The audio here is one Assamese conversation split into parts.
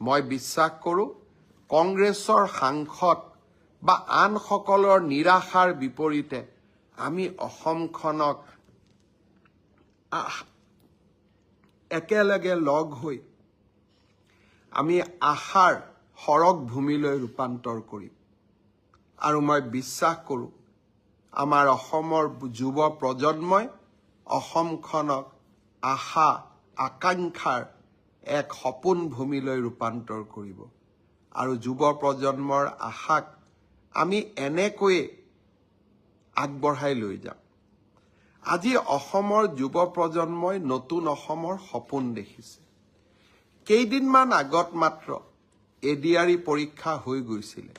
মই বিশ্বাস কৰোঁ কংগ্ৰেছৰ সাংসদ বা আনসকলৰ নিৰাশাৰ বিপৰীতে আমি অসমখনক একেলগে লগ হৈ আমি আশাৰ সৰগ ভূমিলৈ ৰূপান্তৰ কৰিম আৰু মই বিশ্বাস কৰোঁ আমাৰ অসমৰ যুৱ প্ৰজন্মই অসমখনক আশা আকাংক্ষাৰ এক সপোন ভূমিলৈ ৰূপান্তৰ কৰিব আৰু যুৱ প্ৰজন্মৰ আশাক আমি এনেকৈয়ে আগবঢ়াই লৈ যাম আজি অসমৰ যুৱ প্ৰজন্মই নতুন অসমৰ সপোন দেখিছে কেইদিনমান আগত মাত্ৰ এডিআৰই পৰীক্ষা হৈ গৈছিলে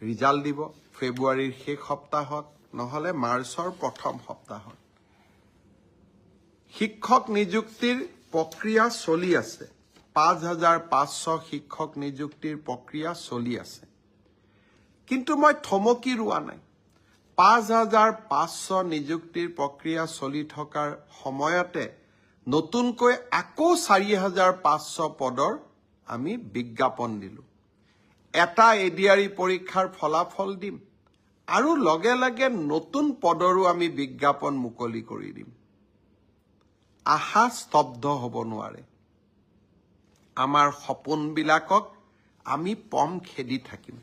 ৰিজাল্ট দিব ফেব্ৰুৱাৰীৰ শেষ সপ্তাহত নহলে মাৰ্চৰ প্ৰথম সপ্তাহত শিক্ষক নিযুক্তিৰ প্ৰক্ৰিয়া চলি আছে ৫৫০০ শিক্ষক নিযুক্তিৰ প্ৰক্ৰিয়া চলি আছে কিন্তু মই থমকি ৰোৱা নাই ৫৫০০ নিযুক্তিৰ প্ৰক্ৰিয়া চলি থকাৰ সময়তে নতুনকৈ আকৌ ৪৫০০ পদৰ আমি বিজ্ঞাপন দিলোঁ এটা এডিআৰই পৰীক্ষাৰ ফলাফল দিম আৰু লগে লগে নতুন পদৰো আমি বিজ্ঞাপন মুকলি কৰি দিম আশা স্তব্ধ হ'ব নোৱাৰে আমাৰ সপোনবিলাকক আমি পম খেদি থাকিম